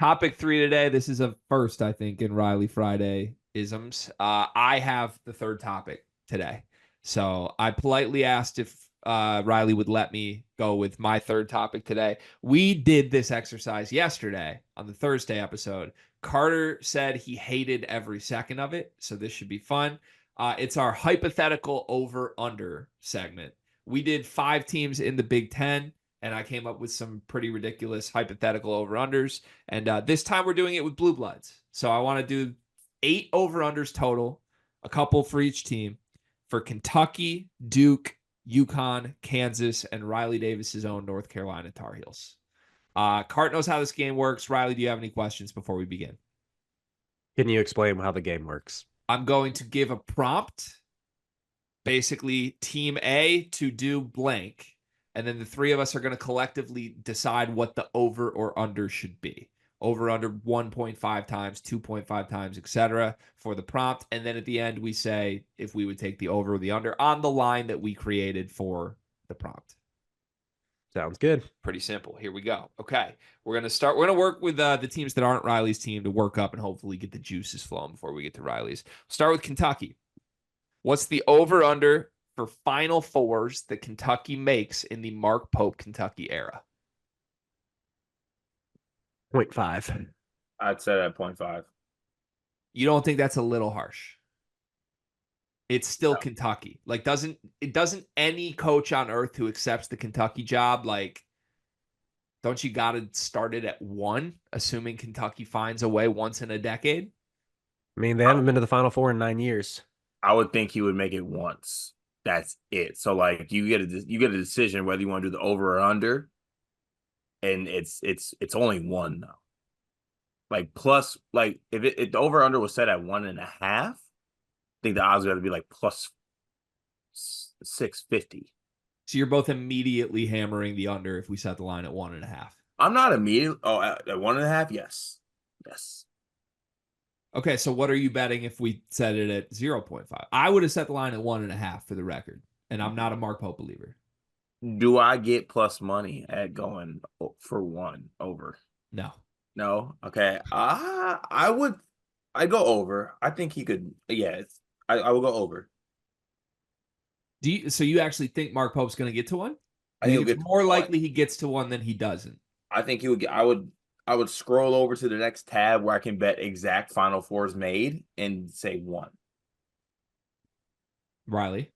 Topic 3 today. This is a first, I think, in Riley Friday isms. I have the third topic today. So I politely asked if Riley would let me go with my third topic today. We did this exercise yesterday on the Thursday episode. Carter said he hated every second of it. So this should be fun. It's our hypothetical over-under segment. We did 5 teams in the Big Ten, and I came up with some pretty ridiculous hypothetical over-unders. And this time we're doing it with Blue Bloods. So I want to do 8 over-unders total, a couple for each team, for Kentucky, Duke, UConn, Kansas, and Riley Davis's own North Carolina Tar Heels. Cart knows how this game works. Riley, do you have any questions before we begin? Can you explain how the game works? I'm going to give a prompt, basically Team A to do blank, and then the three of us are going to collectively decide what the over or under should be. Over under 1.5 times, 2.5 times, etc. for the prompt. And then at the end, we say if we would take the over or the under on the line that we created for the prompt. Sounds good. Pretty simple. Here we go. Okay. We're going to start. We're going to work with the teams that aren't Riley's team to work up and hopefully get the juices flowing before we get to Riley's. Start with Kentucky. What's the over under for Final Fours that Kentucky makes in the Mark Pope Kentucky era? 0.5. I'd say that 0.5. You don't think that's a little harsh? It's still Kentucky. Like, doesn't any coach on earth who accepts the Kentucky job, like, don't you got to start it at 1, assuming Kentucky finds a way once in a decade? I mean, they haven't been to the Final Four in 9 years. I would think he would make it once. That's it. So, like, you get a decision whether you want to do the over or under, and it's only 1 now. Like, plus, like, if the over under was set at 1.5, I think the odds are going to be like plus 650. So you're both immediately hammering the under if we set the line at 1.5. I'm not immediately. Oh, at 1.5, yes. Okay, so what are you betting if we set it at 0.5? I would have set the line at 1.5 for the record, and I'm not a Mark Pope believer. Do I get plus money at going for 1 over? No. Okay. I'd go over. I think he could. Yeah, I will go over. So you actually think Mark Pope's going to get to 1? I think it's more likely he gets to 1 than he doesn't. I think he would. I would scroll over to the next tab where I can bet exact Final Fours made and say 1. Riley,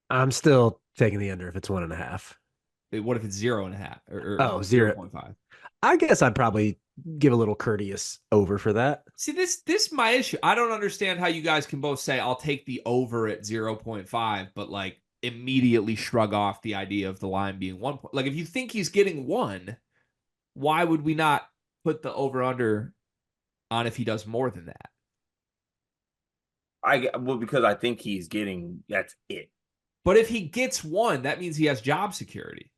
I'm still taking the under if it's 1.5. what if it's 0.5 or 0.5? I guess I'd probably give a little courteous over for that. See, this my issue. I don't understand how you guys can both say I'll take the over at 0.5, but like immediately shrug off the idea of the line being 1. Like, if you think he's getting 1, why would we not put the over under on if he does more than that? Because I think he's getting, that's it. But if he gets 1, that means he has job security.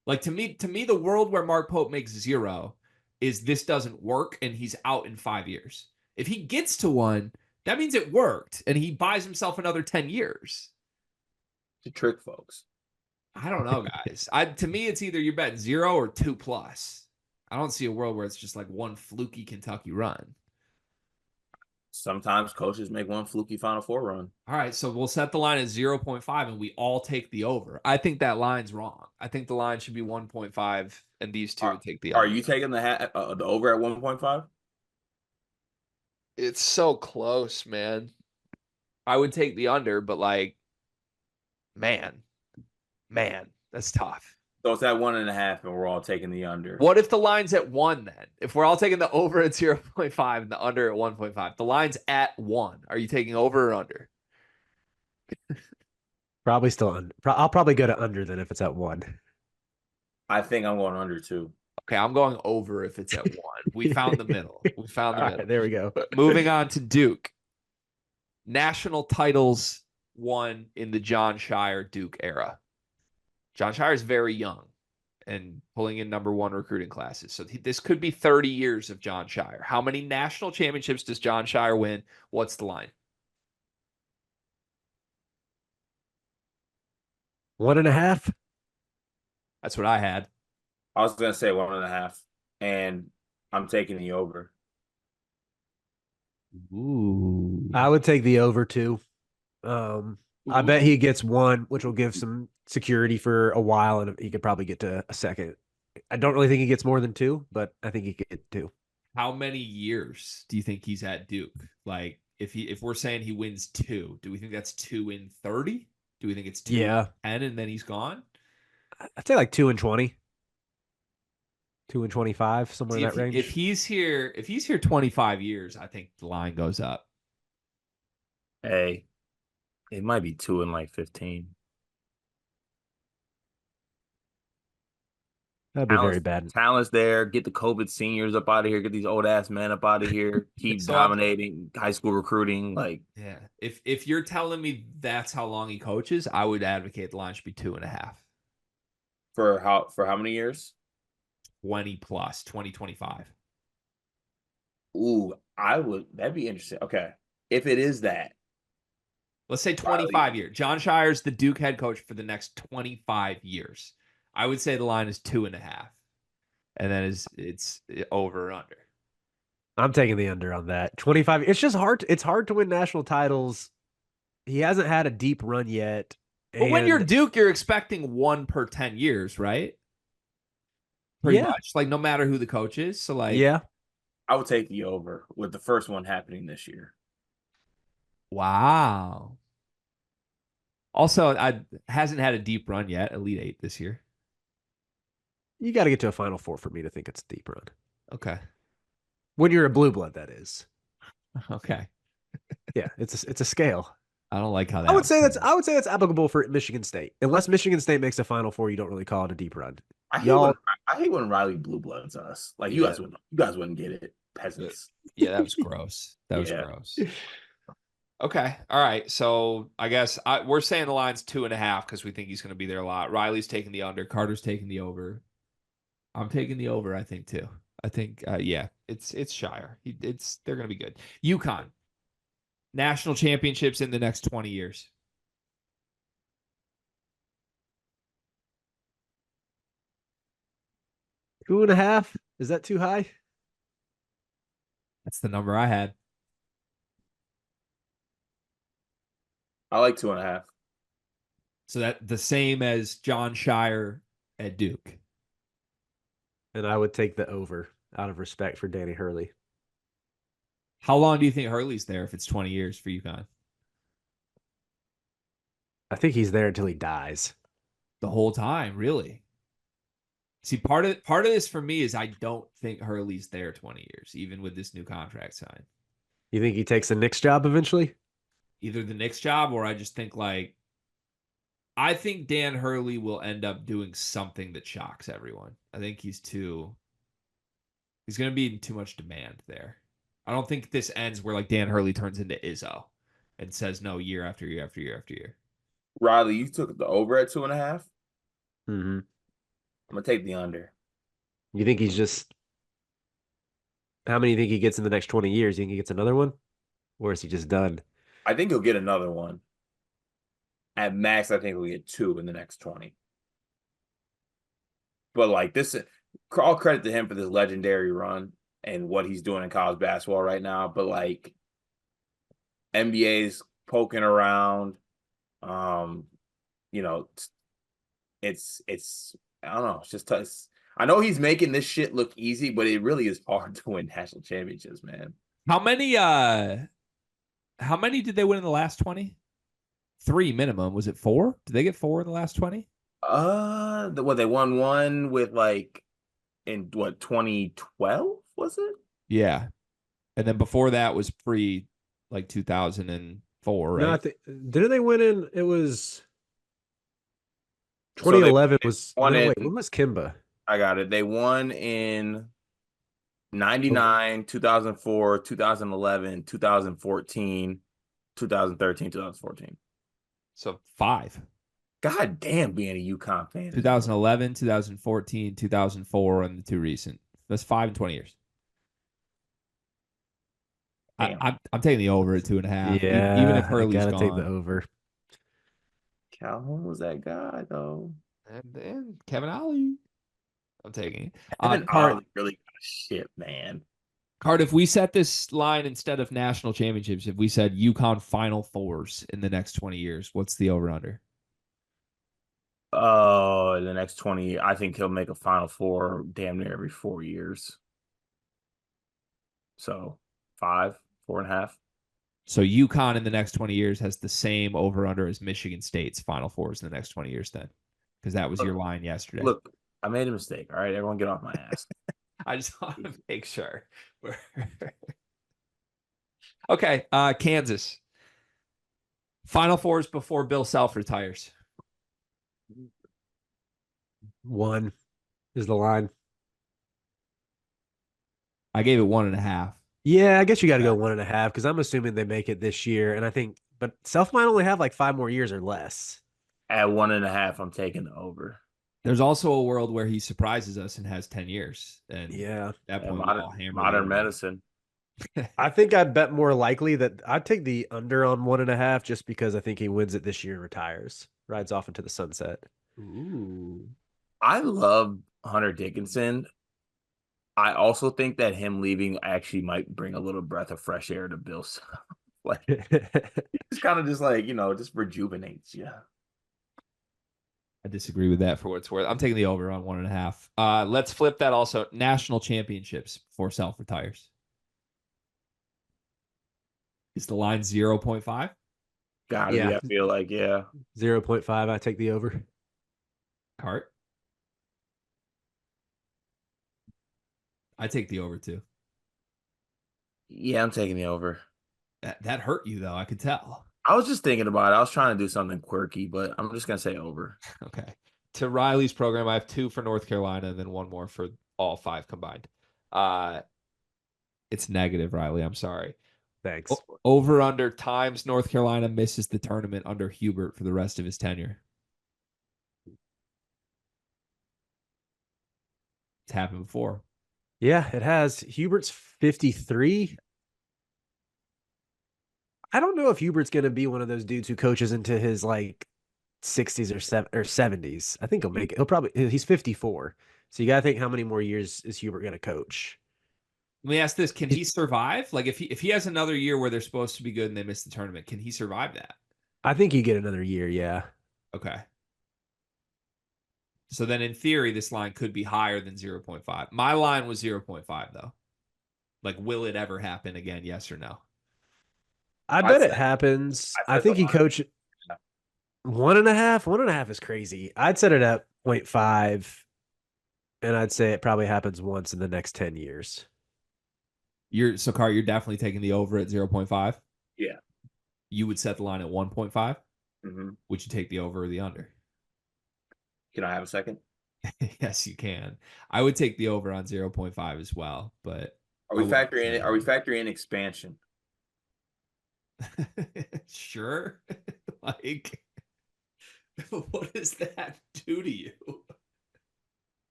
Like, to me, the world where Mark Pope makes 0 is this doesn't work and he's out in 5 years. If he gets to 1, that means it worked and he buys himself another 10 years. To trick folks. I don't know, guys. To me, it's either you're betting 0 or 2+. I don't see a world where it's just like one fluky Kentucky run. Sometimes coaches make one fluky Final Four run. All right, so we'll set the line at 0.5 and we all take the over. I think that line's wrong. I think the line should be 1.5 and these two would take the over. Are you taking the over at 1.5? It's so close, man. I would take the under, but like, man, that's tough. So it's at 1.5 and we're all taking the under. What if the line's at 1 then? If we're all taking the over at 0.5 and the under at 1.5, the line's at 1. Are you taking over or under? Probably still under. I'll probably go to under then if it's at 1. I think I'm going under too. Okay, I'm going over if it's at 1. We found the middle. Right, there we go. Moving on to Duke. National titles won in the John Shire Duke era. John Shire is very young and pulling in number 1 recruiting classes. So this could be 30 years of John Shire. How many national championships does John Shire win? What's the line? 1.5. That's what I had. I was going to say 1.5. and I'm taking the over. Ooh. I would take the over too. I bet Ooh. he gets one, which will give some security for a while, and he could probably get to a second. I don't really think he gets more than two, but I think he could get two. How many years do you think he's at Duke? Like, if we're saying he wins two, do we think that's 2 in 30? Do we think it's 2 in Yeah, 10 and then he's gone? I'd say like 2 and 20, 2 and 25, somewhere See, in that if range. he's here 25 years, I think the line goes up. Hey, it might be 2 and like 15. That'd be very Talent's, bad. talent's there. Get the COVID seniors up out of here. Get these old ass men up out of here. Keep So I'm dominating high school recruiting. Like Yeah. If you're telling me that's how long he coaches, I would advocate the line should be 2.5. for how many years? 20 plus, 2025. Ooh, I would. That'd be interesting. Okay, if it is that, Let's say Riley, 25 years. John Shire's the Duke head coach for the next 25 years. I would say the line is 2.5. And then it's over or under. I'm taking the under on that. 25. It's just hard. It's hard to win national titles. He hasn't had a deep run yet. But when you're And Duke, you're expecting one per 10 years, right? Pretty yeah, much. Like no matter who the coach is. So like, yeah. I would take the over with the first one happening this year. wow. Also, I hasn't had a deep run yet. Elite Eight this year. You got to get to a Final Four for me to think it's a deep run. Okay. When you're a blue blood, that is. Okay. Yeah, it's a scale. I don't like how I that would was say that's phrased. I would say that's applicable for Michigan State. Unless Michigan State makes a Final Four, you don't really call it a deep run. I hate when Y'all, I hate when Riley blue bloods us. Like Yeah. you guys wouldn't get it, peasants. Yeah, that was gross. That was Yeah, gross. Okay. All right. So I guess we're saying the line's 2.5 because we think he's going to be there a lot. Riley's taking the under. Carter's taking the over. I'm taking the over, I think, too. I think, yeah, it's Shire. They're going to be good. UConn, national championships in the next 20 years. two and a half. Is that too high? That's the number I had. I like 2.5. So that the same as John Shire at Duke. And I would take the over out of respect for Danny Hurley. How long do you think Hurley's there if it's 20 years for UConn? I think he's there until he dies. The whole time, really? See, part of this for me is I don't think Hurley's there 20 years, even with this new contract sign. You think he takes the Knicks job eventually? Either the Knicks job or I just think like I think Dan Hurley will end up doing something that shocks everyone. I think he's going to be in too much demand there. I don't think this ends where like Dan Hurley turns into Izzo and says no year after year after year after year. Riley, you took the over at 2.5. Mm-hmm. I'm gonna take the under. You think he's just how many do you think he gets in the next 20 years? You think he gets another one? Or is he just done? I think he'll get another one. At max, I think we'll get 2 in the next 20. But like this, all credit to him for this legendary run and what he's doing in college basketball right now. But like NBA's poking around, um, you know, it's I don't know. It's just I know he's making this shit look easy, but it really is hard to win national championships, man. How many did they win in the last 20? 3 minimum. Was it 4? Did they get 4 in the last 20? They won one with like in what 2012 was it? Yeah. And then before that was pre like 2004, right? No, I think didn't they win in it was So they 2011 was won no in. wait, when was Kimba? I got it. They won in 99, 2004, 2011, 2014, 2013, 2014. So 5. God damn, being a UConn fan. 2011, 2014, 2004, and the 2 recent. That's 5 in 20 years. Damn. I'm taking the over at 2.5. Even if Yeah, I Hurley's gotta take the gone. over. Calhoun was that guy though. And then Kevin Ollie. I'm taking it. Evan Cart, Ollie really Shit, man. Card, if we set this line instead of national championships, if we said UConn Final Fours in the next 20 years, what's the over-under? Oh, in the next 20, I think he'll make a Final Four damn near every 4 years. So 5, 4.5. So UConn in the next 20 years has the same over-under as Michigan State's Final Fours in the next 20 years then, because that was your line yesterday. Look, I made a mistake. All right, everyone get off my ass. I just want to make sure. Okay, Kansas. Final Fours before Bill Self retires. 1 is the line. I gave it 1.5. Yeah, I guess you got to go 1.5 because I'm assuming they make it this year. And I think, but Self might only have like 5 more years or less. At 1.5, I'm taking the over. There's also a world where he surprises us and has 10 years. And yeah, that point, modern medicine. I think I'd bet more likely that I'd take the under on 1.5 just because I think he wins it this year and retires, rides off into the sunset. Ooh. I love Hunter Dickinson. I also think that him leaving actually might bring a little breath of fresh air to Bill Self. Like, it's kind of just like, just rejuvenates. Yeah. I disagree with that for what it's worth. I'm taking the over on 1.5. Let's flip that also. National championships before Self retires. Is the line 0.5? Gotta be, I feel like, yeah. 0.5, I take the over. Cart? I take the over too. Yeah, I'm taking the over. That hurt you though, I could tell. I was just thinking about it. I was trying to do something quirky, but I'm just gonna say over. Okay. To Riley's program, I have 2 for North Carolina and then 1 more for all 5 combined. It's negative, Riley. I'm sorry. Thanks. Over under times North Carolina misses the tournament under Hubert for the rest of his tenure. It's happened before. Yeah, it has. Hubert's 53. I don't know if Hubert's going to be one of those dudes who coaches into his like 60s or 70s. I think he'll make it. He's 54. So you got to think how many more years is Hubert going to coach? Let me ask this. Can he survive? Like if he has another year where they're supposed to be good and they miss the tournament, can he survive that? I think you get another year, yeah. Okay. So then in theory, this line could be higher than 0.5. My line was 0.5 though. Like, will it ever happen again? Yes or no? I bet it happens. I think he coached 1.5. 1.5 is crazy. I'd set it at 0.5, and I'd say it probably happens once in the next 10 years. You're definitely taking the over at 0.5? Yeah. You would set the line at 1.5? Mm-hmm. Would you take the over or the under? Can I have a second? Yes, you can. I would take the over on 0.5 as well, but are we factoring in expansion? Sure. Like, what does that do to you?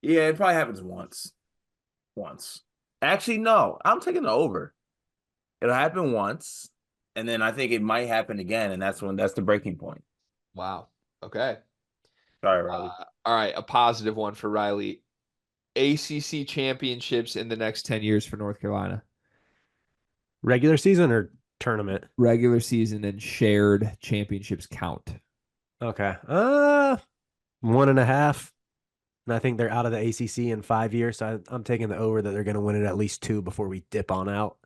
Yeah, it probably happens once. Actually, no, I'm taking the over. It'll happen once, and then I think it might happen again, and that's the breaking point. Wow. Okay. Sorry, Riley. All right, a positive one for Riley. ACC championships in the next 10 years for North Carolina. Regular season or tournament? Regular season and shared championships count. Okay. 1.5. And I think they're out of the ACC in 5 years. So I'm taking the over that they're going to win it at least 2 before we dip on out.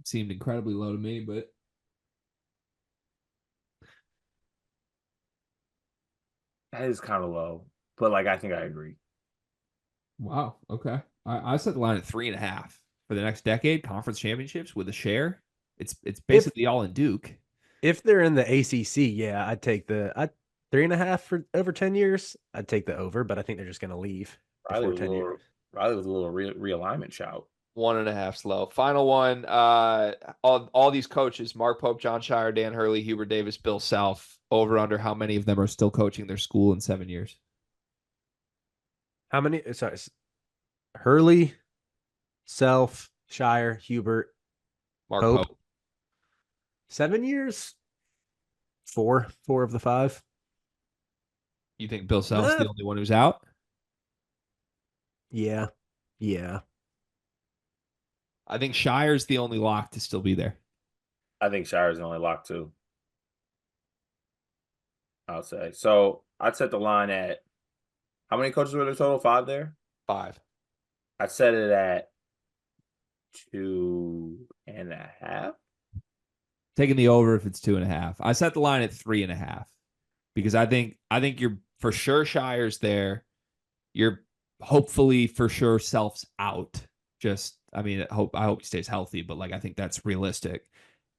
Seemed incredibly low to me, but that is kind of low. But I think I agree. Wow. Okay. I set the line at 3.5 for the next decade. Conference championships with a share. It's basically all in Duke. If they're in the ACC, yeah, I'd take the 3.5 for over 10 years. I'd take the over, but I think they're just going to leave before 10 years. Riley was a little realignment shout. 1.5 slow. Final one. All these coaches: Mark Pope, John Shire, Dan Hurley, Hubert Davis, Bill Self. Over under how many of them are still coaching their school in 7 years? How many? Sorry, Hurley, Self, Shire, Hubert, Mark Pope. 7 years. 4 of the 5. You think Bill Self's the only one who's out? Yeah. Yeah. I think Shire's the only lock to still be there. I think Shire's the only lock too. I'll say. So I'd set the line at how many coaches were there total? 5 there? 5. I set it at 2.5. Taking the over if it's 2.5. I set the line at 3.5 because I think you're for sure Shire's there. You're hopefully for sure Self's out. Just I mean, I hope he stays healthy, but like I think that's realistic.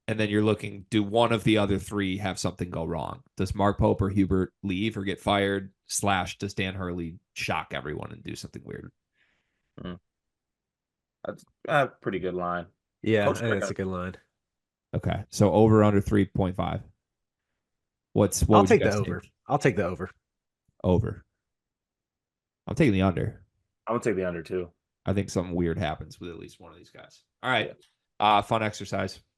And then you're looking, do one of the other 3 have something go wrong? Does Mark Pope or Hubert leave or get fired? / does Dan Hurley shock everyone and do something weird? That's a pretty good line. Yeah, Coach I think that's a good line. Okay. So over under 3.5. What I'll would you take the guys over. take? I'll take the over. Over. I'm taking the under. I'm gonna take the under too. I think something weird happens with at least one of these guys. All right. Fun exercise.